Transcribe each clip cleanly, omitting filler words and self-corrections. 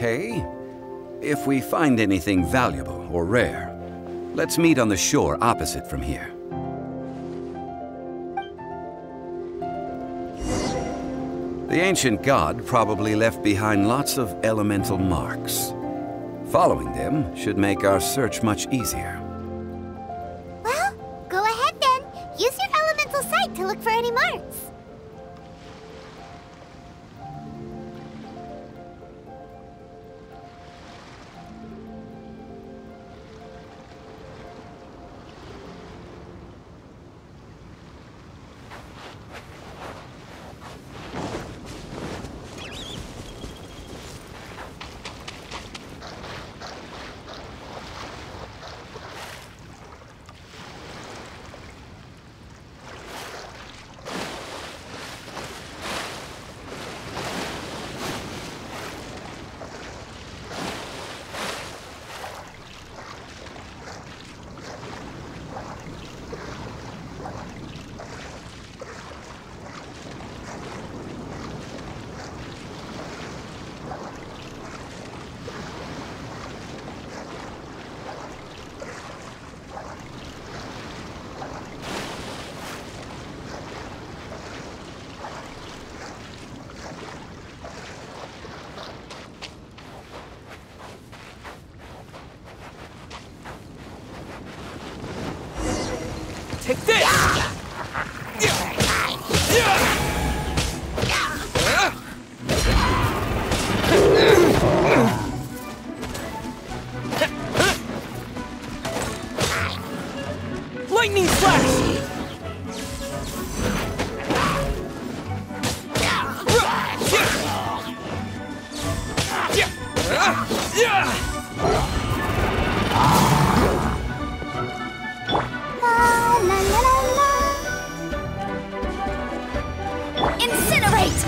Okay. If we find anything valuable or rare, let's meet on the shore opposite from here. The ancient god probably left behind lots of elemental marks. Following them should make our search much easier. Well, go ahead then. Use your elemental sight to look for any marks. Take this! Lightning slash! Incinerate!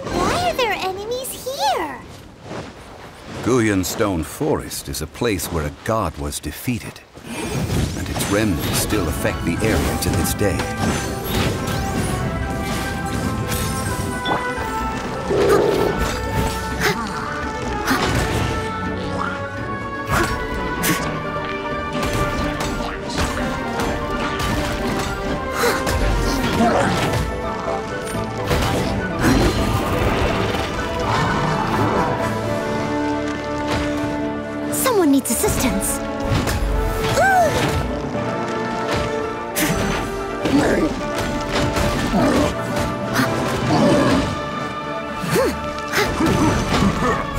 Why are there enemies here? Guyan Stone Forest is a place where a god was defeated, and its remnants still affect the area to this day. Someone needs assistance.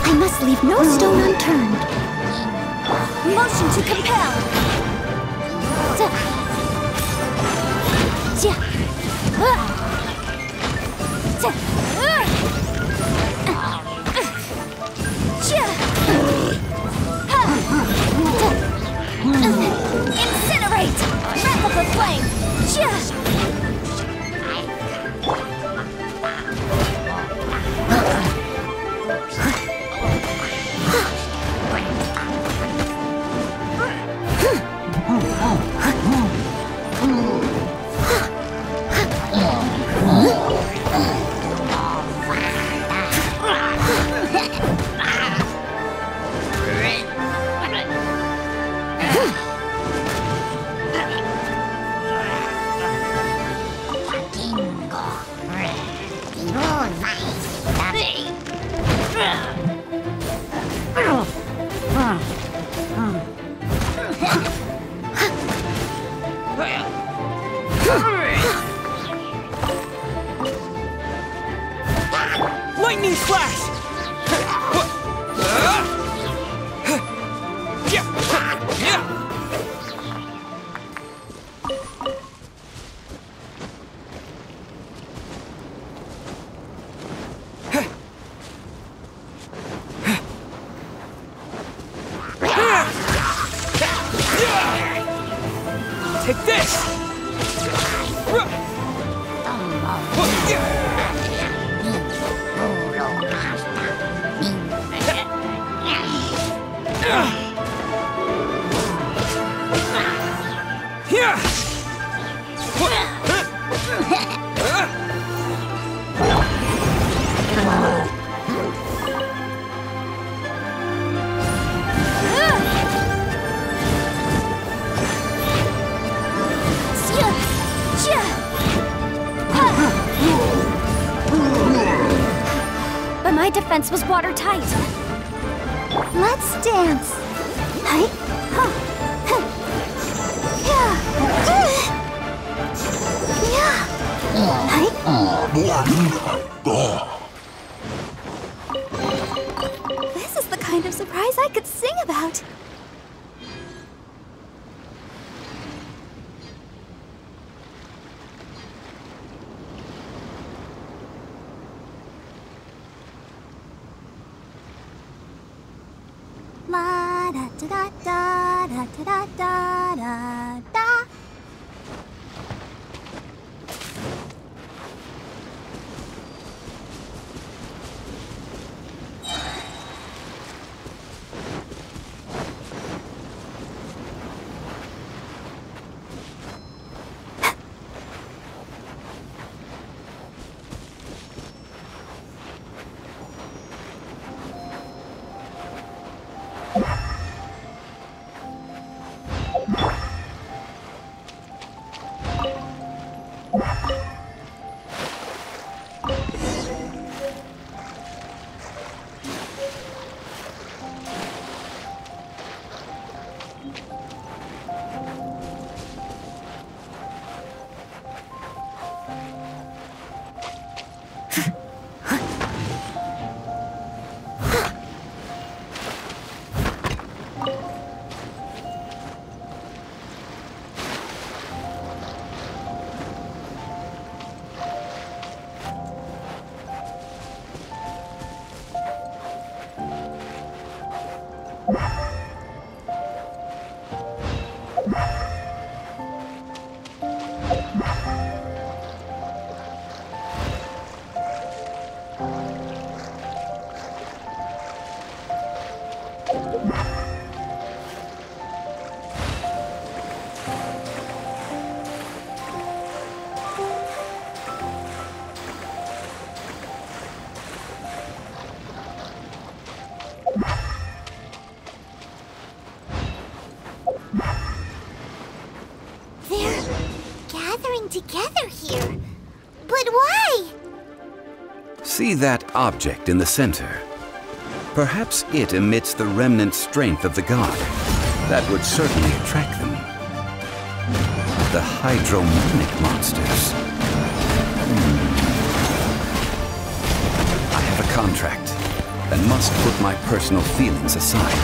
I must leave no stone unturned. Motion to compel. Incinerate! Wrap up a flame! Lightning slash! Take this! My defense was watertight. Let's dance. Hi. Huh. Huh. Yeah. Yeah. Hi. This is the kind of surprise I could sing about. La da da da da da da da da. Together here. But why? See that object in the center? Perhaps it emits the remnant strength of the god. That would certainly attract them. The hydromonic monsters. I have a contract and must put my personal feelings aside.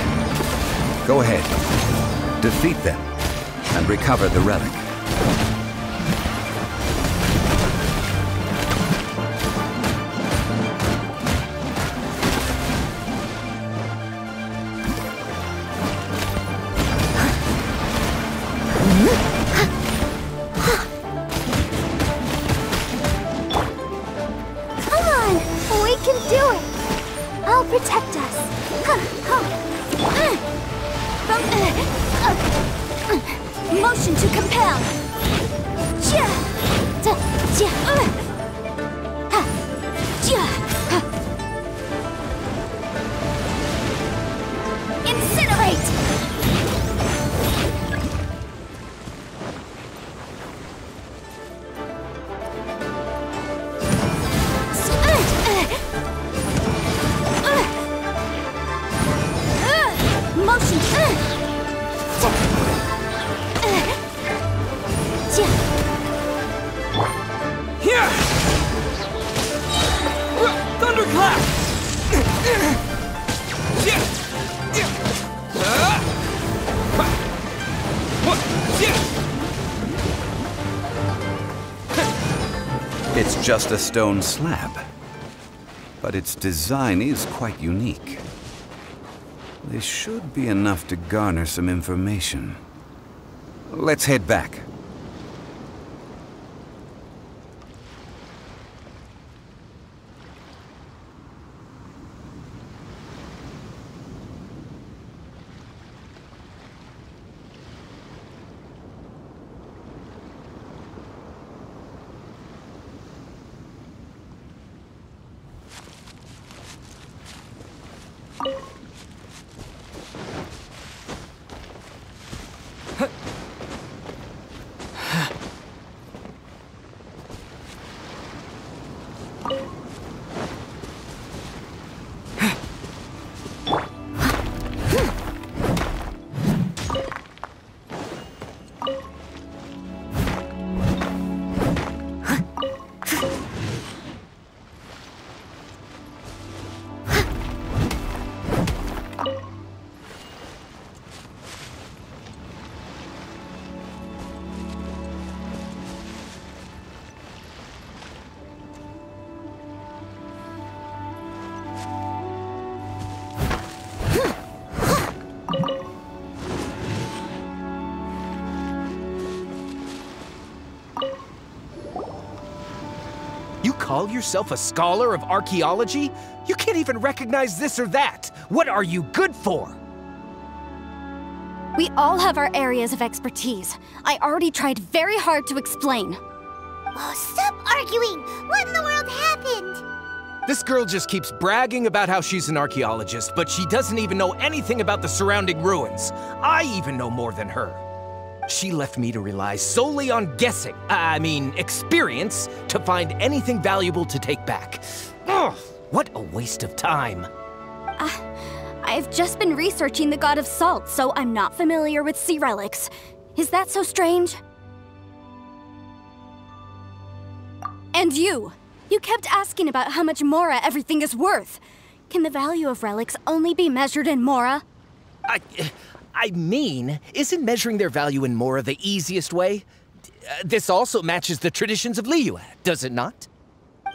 Go ahead. Defeat them and recover the relic. Motion to compel. Incinerate. Motion. Here! Thunderclap! It's just a stone slab, but its design is quite unique. This should be enough to garner some information. Let's head back. You call yourself a scholar of archaeology? You can't even recognize this or that. What are you good for? We all have our areas of expertise. I already tried very hard to explain. Oh, stop arguing! What in the world happened? This girl just keeps bragging about how she's an archaeologist, but she doesn't even know anything about the surrounding ruins. I even know more than her. She left me to rely solely on guessing, experience, to find anything valuable to take back. Ugh, what a waste of time. I've just been researching the God of Salt, so I'm not familiar with sea relics. Is that so strange? And you kept asking about how much Mora everything is worth. Can the value of relics only be measured in Mora? Isn't measuring their value in Mora the easiest way? This also matches the traditions of Liyue, does it not?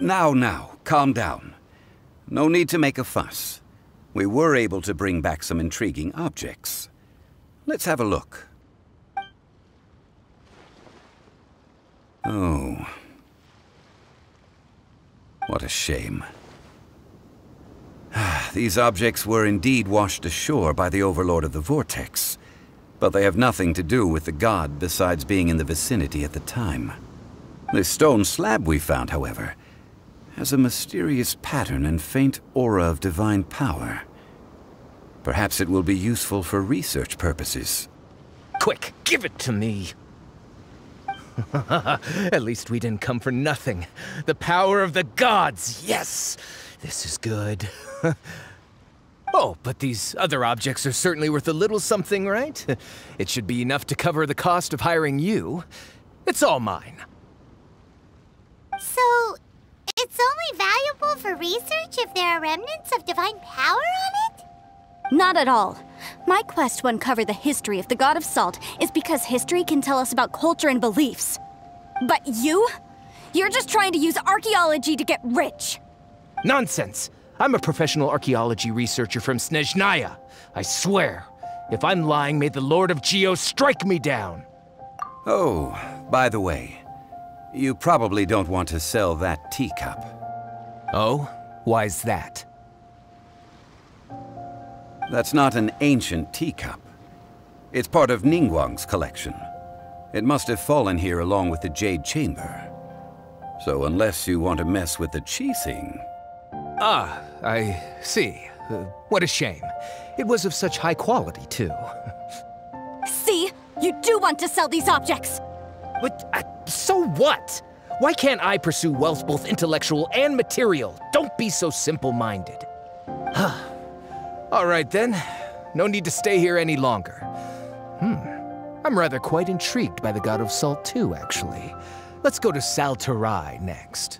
Now, calm down. No need to make a fuss. We were able to bring back some intriguing objects. Let's have a look. Oh. What a shame. These objects were indeed washed ashore by the Overlord of the Vortex, but they have nothing to do with the god besides being in the vicinity at the time. The stone slab we found, however, has a mysterious pattern and faint aura of divine power. Perhaps it will be useful for research purposes. Quick, give it to me. At least we didn't come for nothing. The power of the gods, yes! This is good. Oh, but these other objects are certainly worth a little something, right? It should be enough to cover the cost of hiring you. It's all mine. So, it's only valuable for research if there are remnants of divine power on it? Not at all. My quest to uncover the history of the God of Salt is because history can tell us about culture and beliefs. But you're just trying to use archaeology to get rich. Nonsense! I'm a professional archaeology researcher from Snezhnaya. I swear, if I'm lying, may the Lord of Geo strike me down. Oh, by the way, you probably don't want to sell that teacup. Oh? Why's that? That's not an ancient teacup. It's part of Ningguang's collection. It must have fallen here along with the Jade Chamber. So unless you want to mess with the Qixing... Ah, I see. What a shame. It was of such high quality, too. See? You do want to sell these objects! But, so what? Why can't I pursue wealth both intellectual and material? Don't be so simple-minded. All right, then. No need to stay here any longer. I'm rather quite intrigued by the God of Salt, too, actually. Let's go to Sal Tarai next.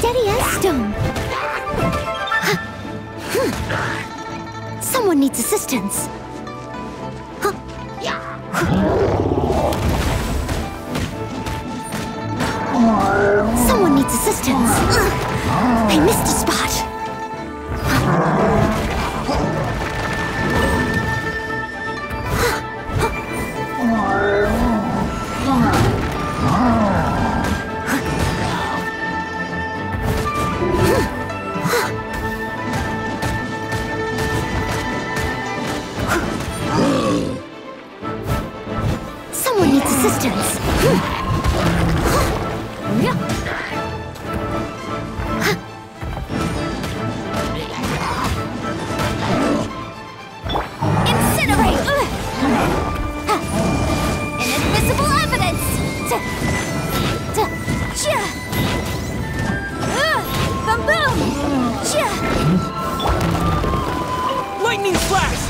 Steady as stone. Someone needs assistance. Someone needs assistance. I missed a spot. Someone needs assistance. Incinerate! Inadmissible evidence! Boom boom! Lightning flash!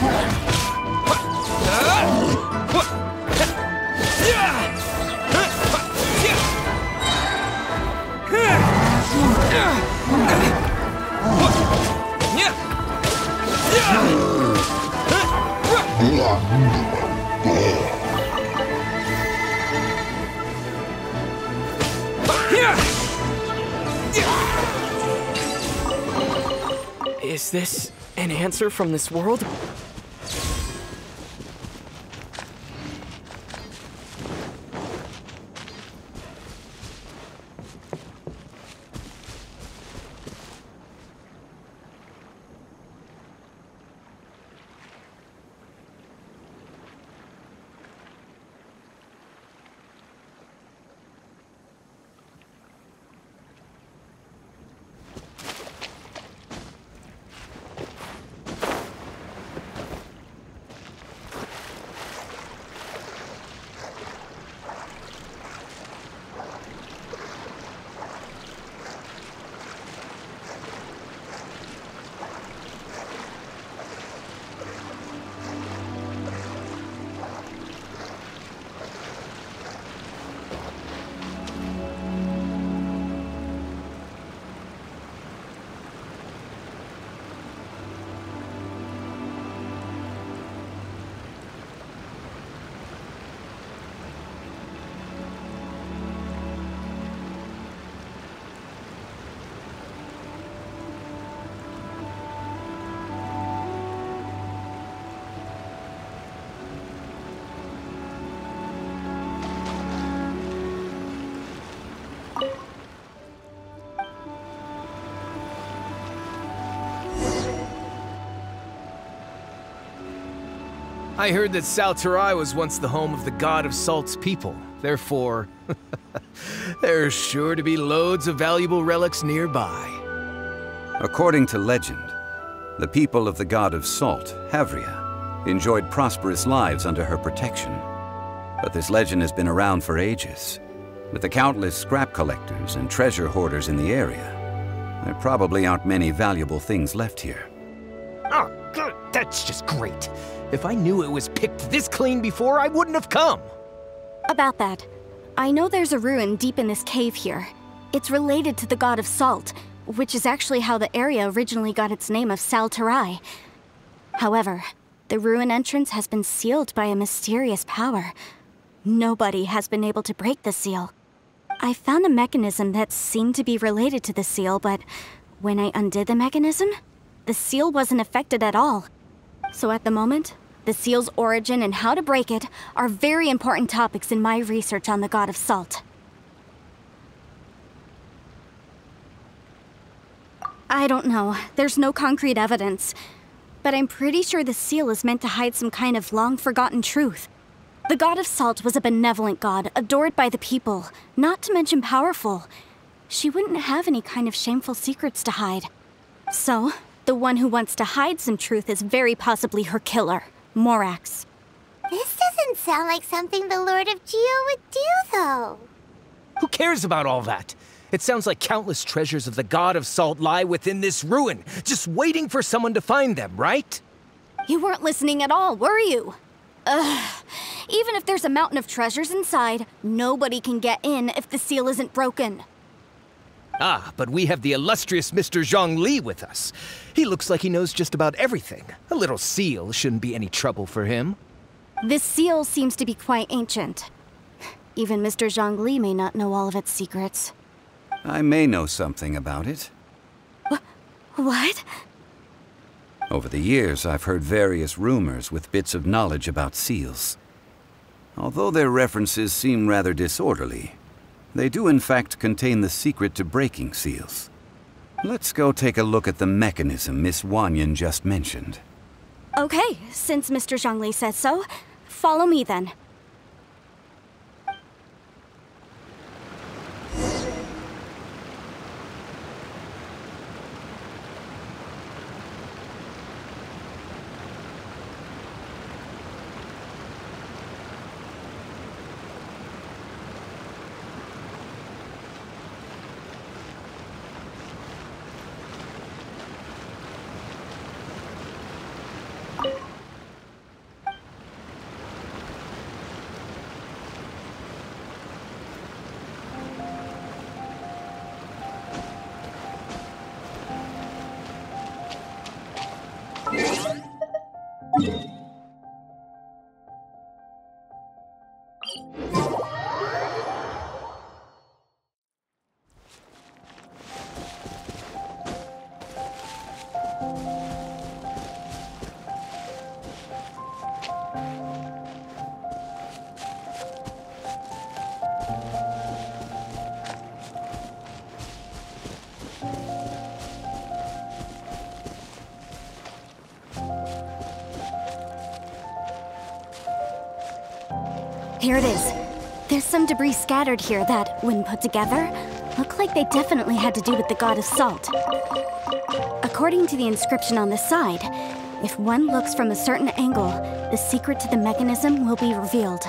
Is this an answer from this world? I heard that Sal Turai was once the home of the God of Salt's people. Therefore, there's sure to be loads of valuable relics nearby. According to legend, the people of the God of Salt, Havria, enjoyed prosperous lives under her protection. But this legend has been around for ages. With the countless scrap collectors and treasure hoarders in the area, there probably aren't many valuable things left here. Oh, good. That's just great. If I knew it was picked this clean before, I wouldn't have come. About that, I know there's a ruin deep in this cave here. It's related to the God of Salt, which is actually how the area originally got its name of Sal Turai. However, the ruin entrance has been sealed by a mysterious power. Nobody has been able to break the seal. I found a mechanism that seemed to be related to the seal, but when I undid the mechanism, the seal wasn't affected at all. So at the moment, the seal's origin and how to break it are very important topics in my research on the God of Salt. I don't know. There's no concrete evidence. But I'm pretty sure the seal is meant to hide some kind of long-forgotten truth. The God of Salt was a benevolent god, adored by the people, not to mention powerful. She wouldn't have any kind of shameful secrets to hide. So, the one who wants to hide some truth is very possibly her killer, Morax. This doesn't sound like something the Lord of Geo would do, though. Who cares about all that? It sounds like countless treasures of the God of Salt lie within this ruin, just waiting for someone to find them, right? You weren't listening at all, were you? Ugh. Even if there's a mountain of treasures inside, nobody can get in if the seal isn't broken. Ah, but we have the illustrious Mr. Zhongli with us. He looks like he knows just about everything. A little seal shouldn't be any trouble for him. This seal seems to be quite ancient. Even Mr. Zhongli may not know all of its secrets. I may know something about it. What? Over the years, I've heard various rumors with bits of knowledge about seals. Although their references seem rather disorderly, they do in fact contain the secret to breaking seals. Let's go take a look at the mechanism Miss Wanyan just mentioned. Okay, since Mr. Zhongli says so, follow me then. Here it is. There's some debris scattered here that, when put together, look like they definitely had to do with the God of Salt. According to the inscription on the side, if one looks from a certain angle, the secret to the mechanism will be revealed.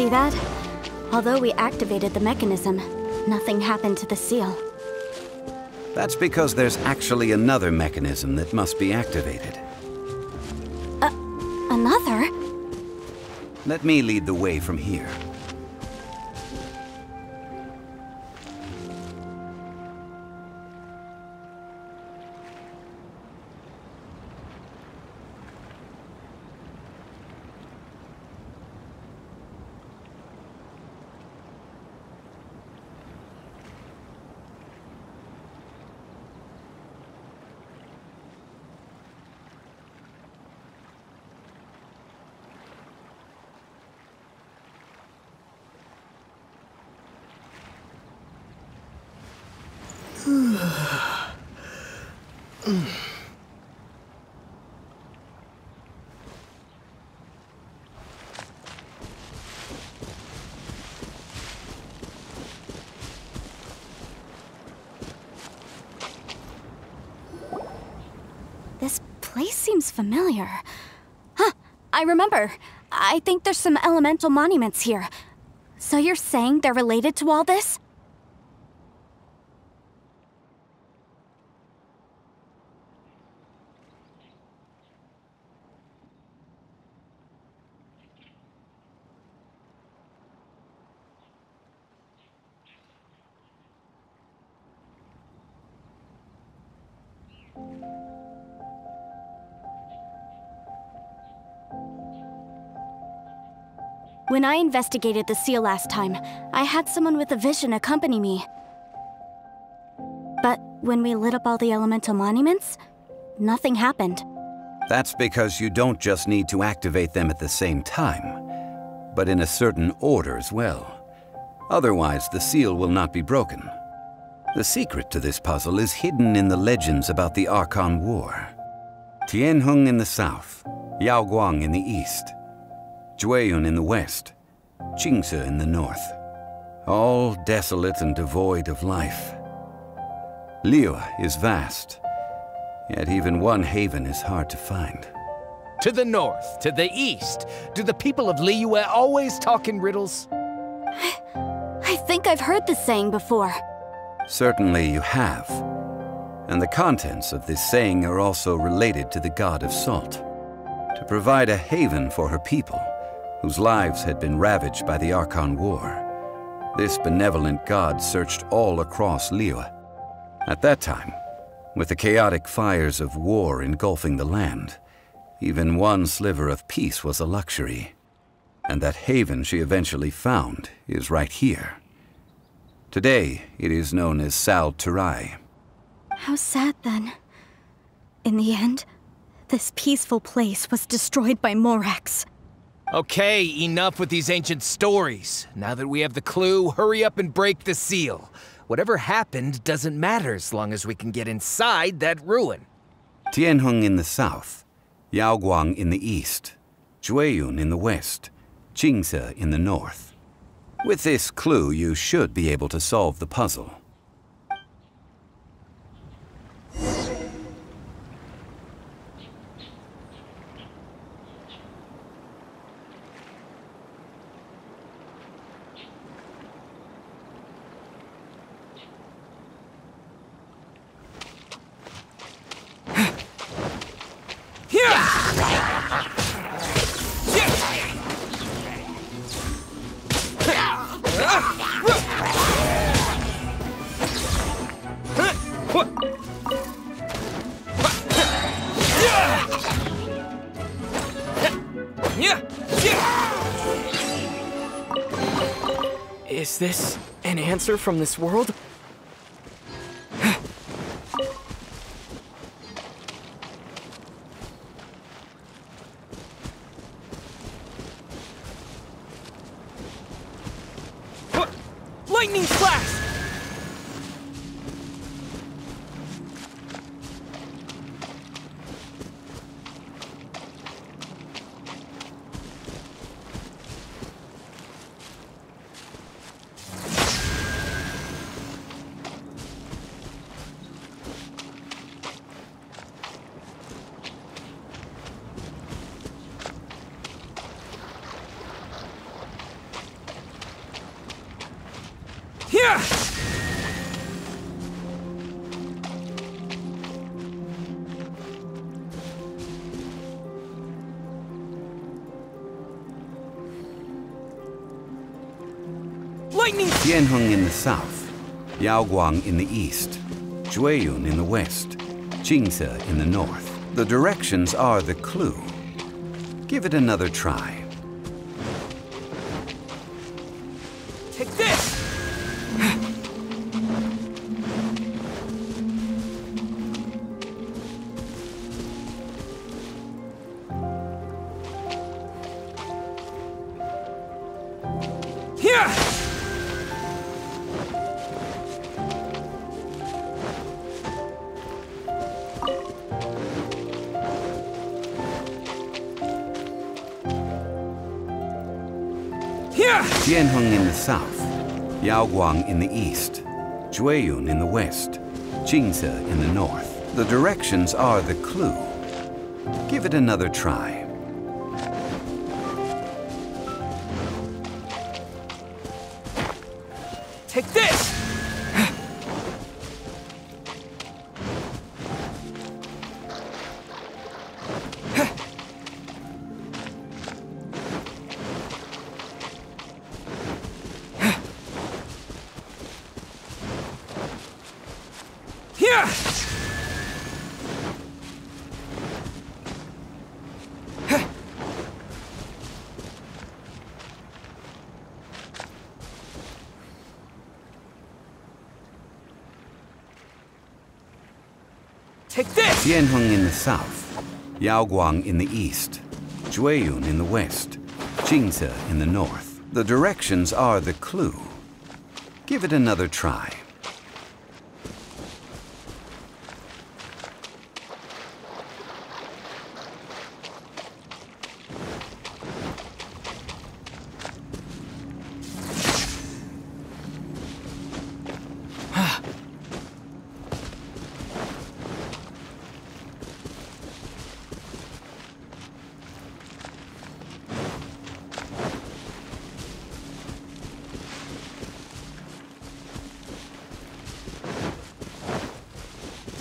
See that? Although we activated the mechanism, nothing happened to the seal. That's because there's actually another mechanism that must be activated. Another? Let me lead the way from here. This place seems familiar. Huh, I remember. I think there's some elemental monuments here. So you're saying they're related to all this? When I investigated the seal last time, I had someone with a vision accompany me. But when we lit up all the elemental monuments, nothing happened. That's because you don't just need to activate them at the same time, but in a certain order as well. Otherwise, the seal will not be broken. The secret to this puzzle is hidden in the legends about the Archon War. Tianheng in the south, Yaoguang in the east, Jueyun in the west, Qingce in the north. All desolate and devoid of life. Liyue is vast, yet even one haven is hard to find. To the north, to the east. Do the people of Liyue always talk in riddles? I think I've heard this saying before. Certainly you have. And the contents of this saying are also related to the God of Salt. To provide a haven for her people, whose lives had been ravaged by the Archon War, this benevolent god searched all across Liyue. At that time, with the chaotic fires of war engulfing the land, even one sliver of peace was a luxury. And that haven she eventually found is right here. Today, it is known as Sal Turai. How sad then. In the end, this peaceful place was destroyed by Morax. Okay, enough with these ancient stories. Now that we have the clue, hurry up and break the seal. Whatever happened doesn't matter as long as we can get inside that ruin. Tianheng in the south, Yaoguang in the east, Jueyun in the west, Qingce in the north. With this clue, you should be able to solve the puzzle. Is this an answer from this world? Lightning flash! Tianheng in the south, Yaoguang in the east, Jueyun in the west, Qingce in the north. The directions are the clue. Give it another try. Take this! Tianheng in the south, Yaoguang in the east, Jueyun in the west, Qingce in the north. The directions are the clue. Give it another try. Take this! Take this! Tianheng in the south, Yaoguang in the east, Jueyun in the west, Jingze in the north. The directions are the clue. Give it another try.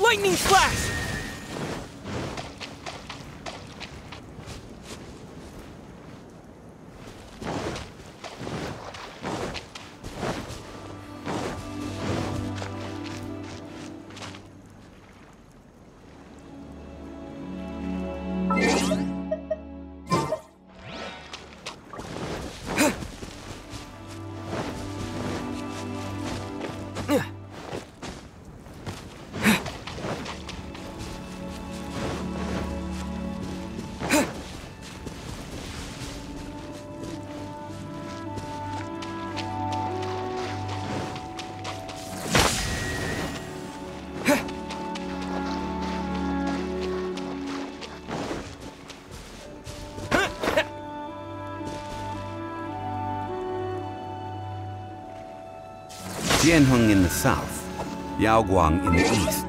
Lightning flash! Tianheng in the south, Yaoguang in the east.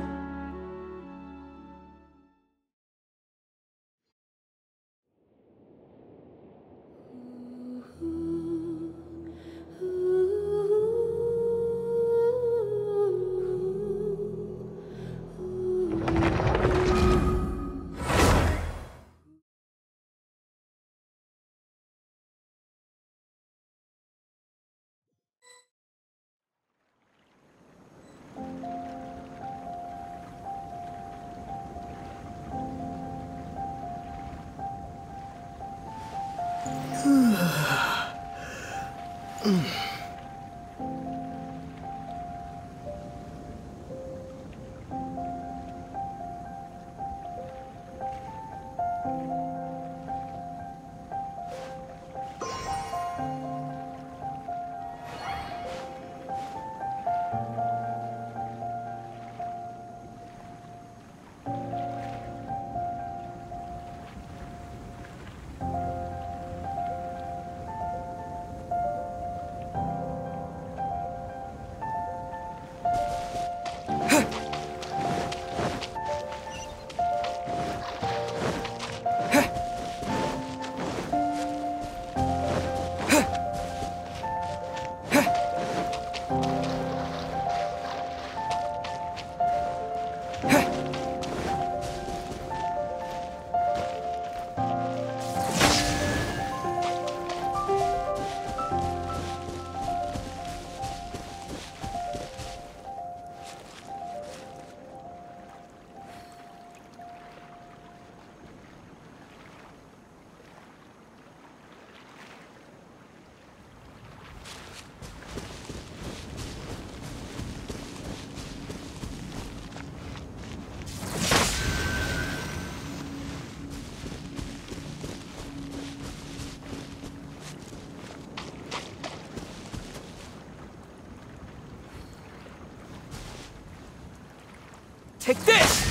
Take this!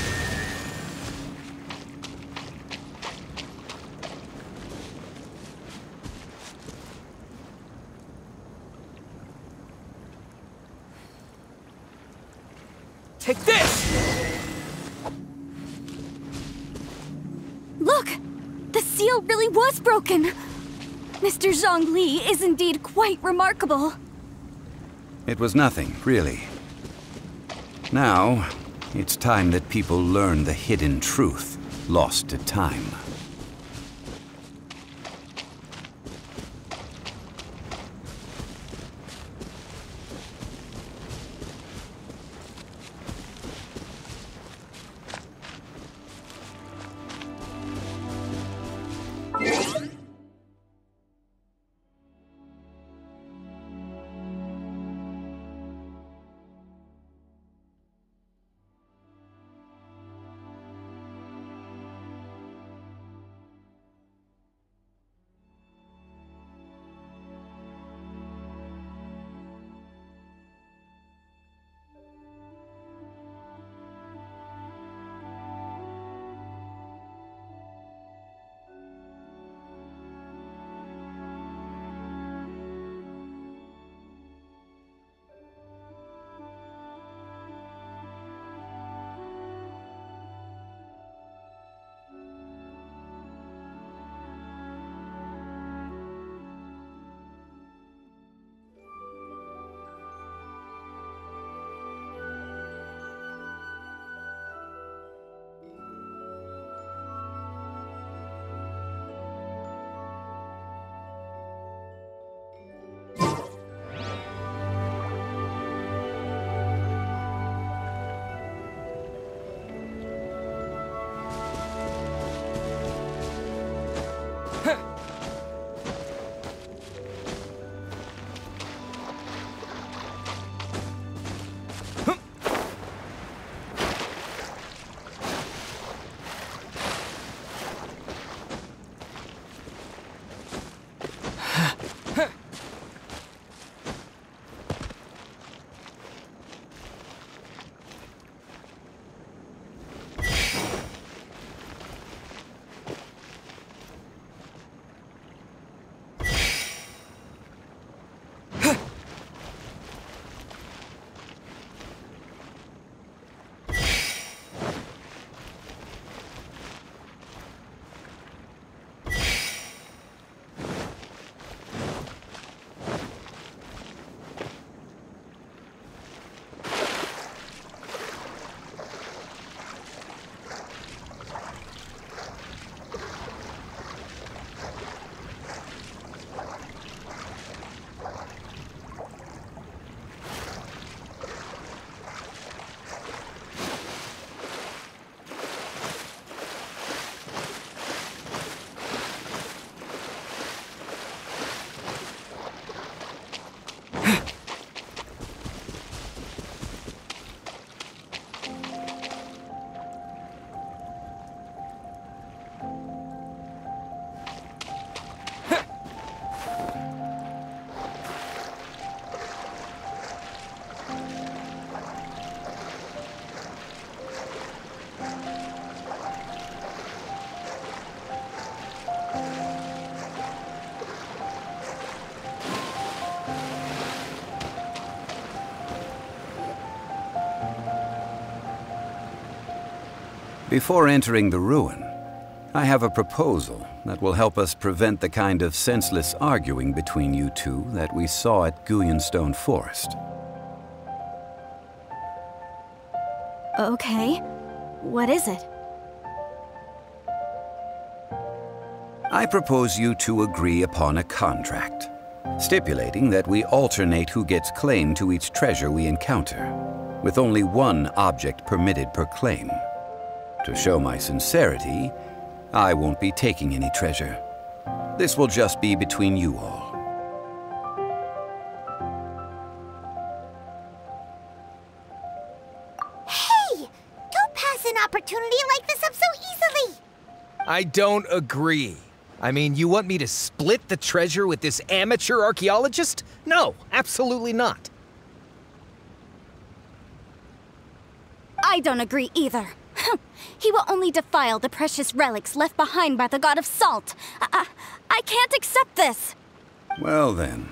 Take this! Look! The seal really was broken! Mr. Zhongli is indeed quite remarkable. It was nothing, really. Now, it's time that people learn the hidden truth, lost to time. Before entering the ruin, I have a proposal that will help us prevent the kind of senseless arguing between you two that we saw at Guyonstone Forest. Okay. What is it? I propose you two agree upon a contract, stipulating that we alternate who gets claim to each treasure we encounter, with only one object permitted per claim. To show my sincerity, I won't be taking any treasure. This will just be between you all. Hey! Don't pass an opportunity like this up so easily! I don't agree. I mean, you want me to split the treasure with this amateur archaeologist? No, absolutely not. I don't agree either. He will only defile the precious relics left behind by the God of Salt. I can't accept this. Well then,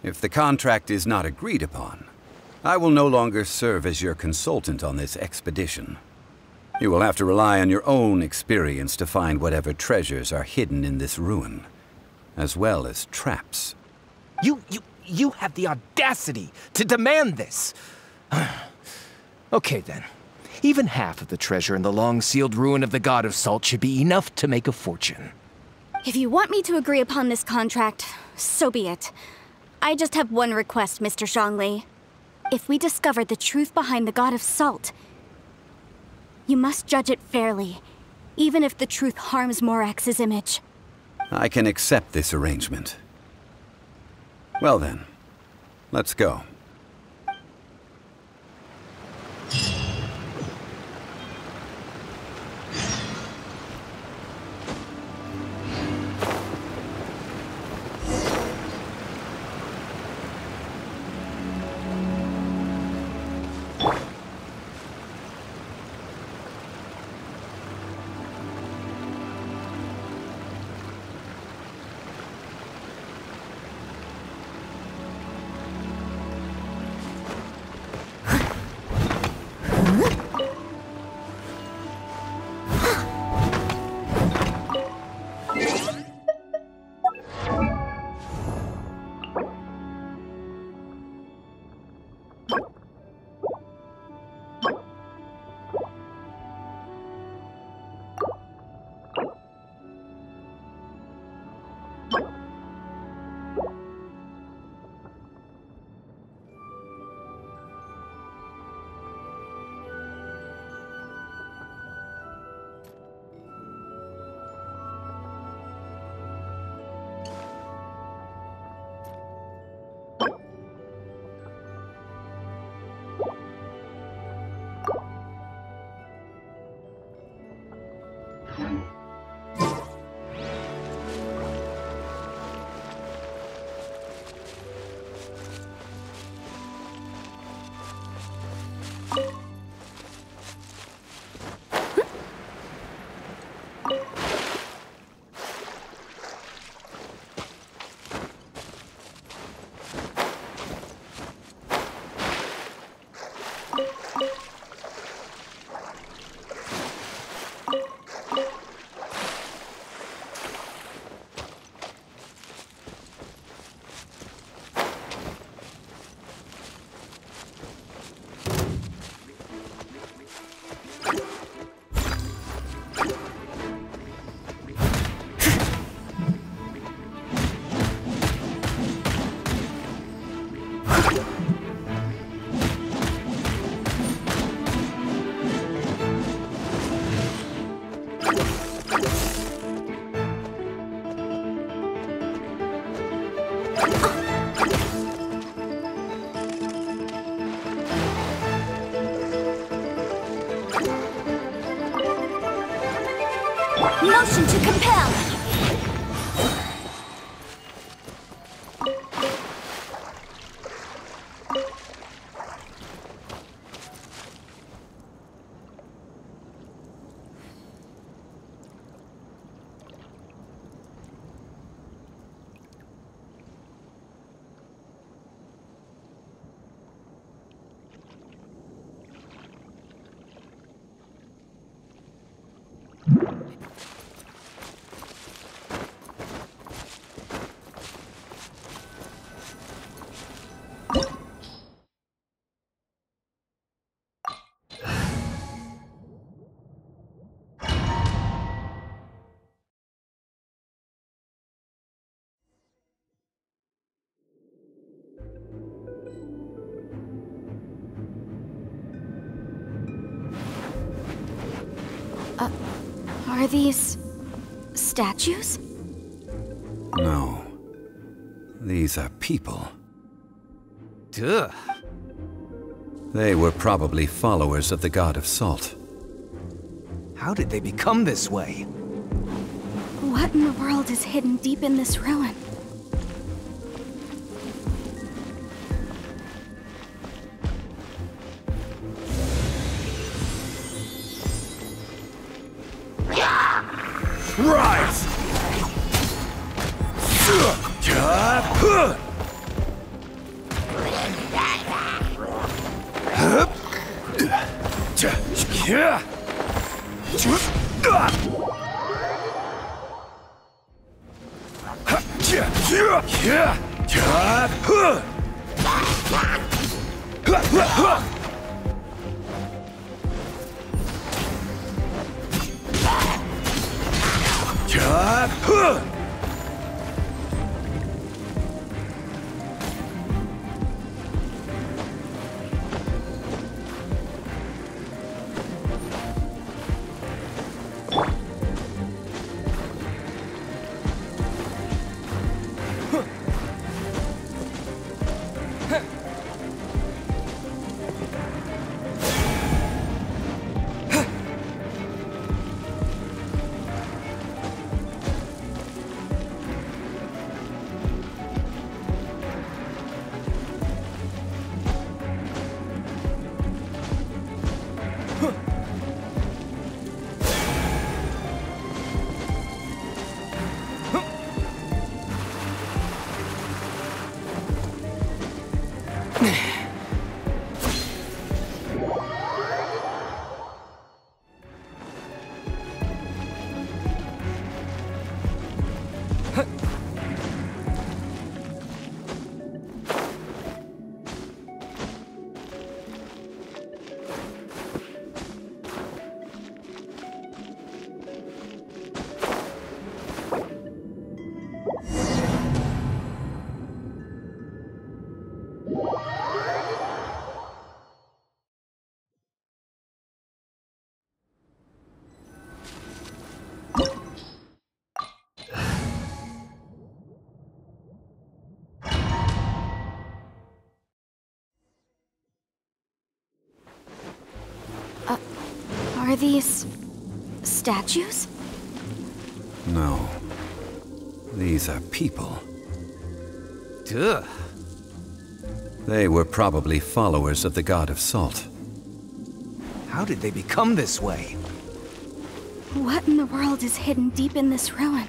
if the contract is not agreed upon, I will no longer serve as your consultant on this expedition. You will have to rely on your own experience to find whatever treasures are hidden in this ruin, as well as traps. You have the audacity to demand this. Okay then. Even half of the treasure in the long-sealed ruin of the God of Salt should be enough to make a fortune. If you want me to agree upon this contract, so be it. I just have one request, Mr. Zhongli. If we discover the truth behind the God of Salt, you must judge it fairly, even if the truth harms Morax's image. I can accept this arrangement. Well then, let's go. Motion to compel! Are these statues? No. These are people. Duh. They were probably followers of the God of Salt. How did they become this way? What in the world is hidden deep in this ruin? Rise! Are these statues? No. These are people. Duh. They were probably followers of the God of Salt. How did they become this way? What in the world is hidden deep in this ruin?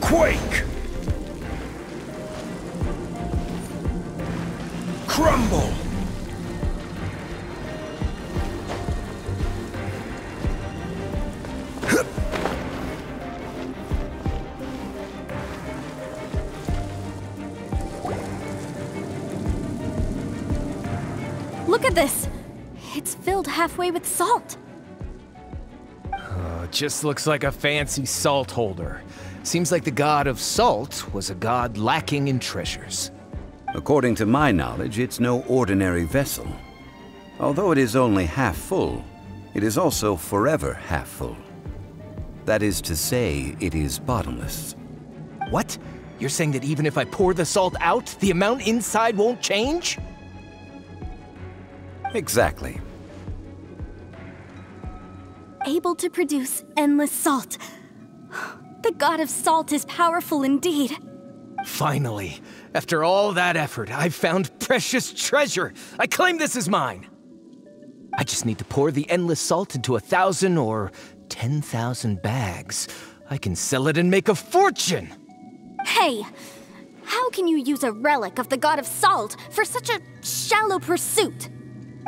Quake! Crumble! Look at this! It's filled halfway with salt. Just looks like a fancy salt holder. Seems like the God of Salt was a god lacking in treasures. According to my knowledge, it's no ordinary vessel. Although it is only half full, it is also forever half full. That is to say, it is bottomless. What? You're saying that even if I pour the salt out, the amount inside won't change? Exactly. Able to produce endless salt. The God of Salt is powerful indeed. Finally, after all that effort, I've found precious treasure. I claim this as mine. I just need to pour the endless salt into 1,000 or 10,000 bags. I can sell it and make a fortune! Hey, how can you use a relic of the God of Salt for such a shallow pursuit?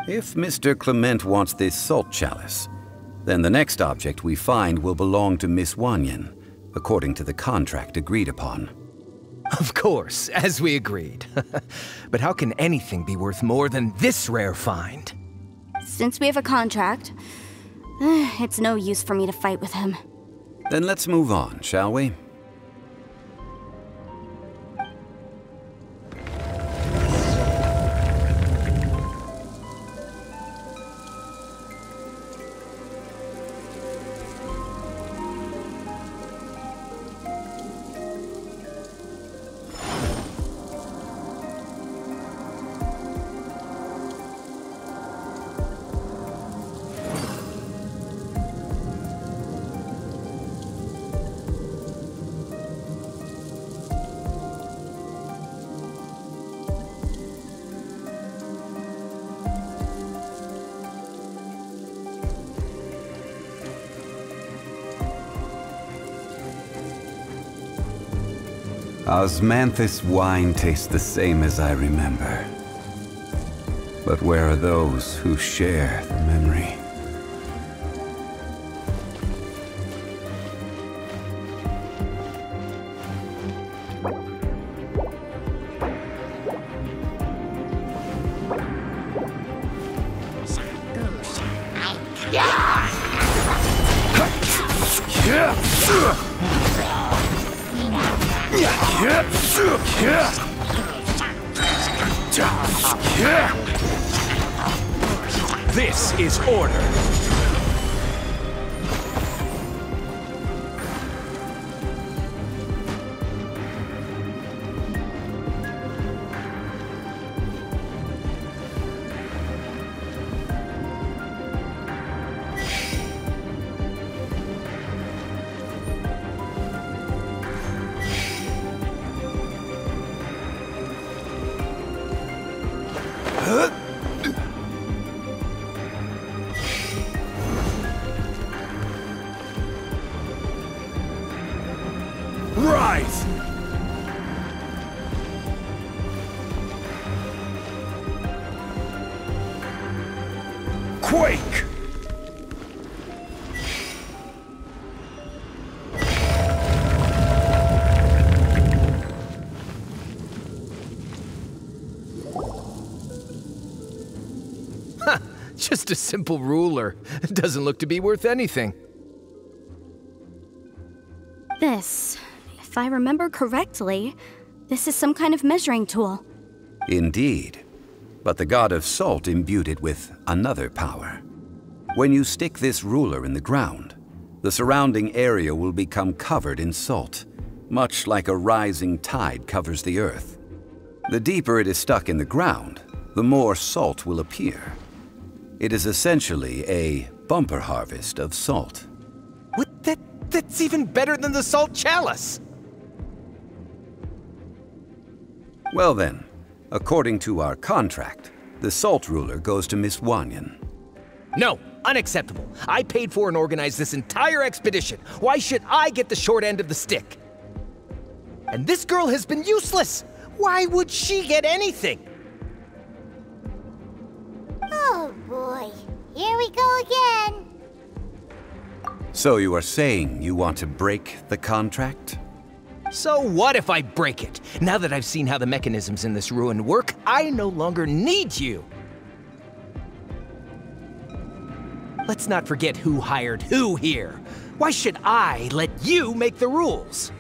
If Mr. Clement wants this salt chalice, then the next object we find will belong to Miss Wanyan, according to the contract agreed upon. Of course, as we agreed. But how can anything be worth more than this rare find? Since we have a contract, it's no use for me to fight with him. Then let's move on, shall we? Osmanthus wine tastes the same as I remember. But where are those who share the memory? This is order. Rise! Quake! Huh, just a simple ruler. It doesn't look to be worth anything. This, if I remember correctly, this is some kind of measuring tool. Indeed. But the God of Salt imbued it with another power. When you stick this ruler in the ground, the surrounding area will become covered in salt, much like a rising tide covers the earth. The deeper it is stuck in the ground, the more salt will appear. It is essentially a bumper harvest of salt. What? That's even better than the salt chalice! Well then, according to our contract, the salt ruler goes to Miss Wanyan. No, unacceptable. I paid for and organized this entire expedition. Why should I get the short end of the stick? And this girl has been useless. Why would she get anything? Oh boy, here we go again. So you are saying you want to break the contract? So what if I break it? Now that I've seen how the mechanisms in this ruin work, I no longer need you. Let's not forget who hired who here. Why should I let you make the rules?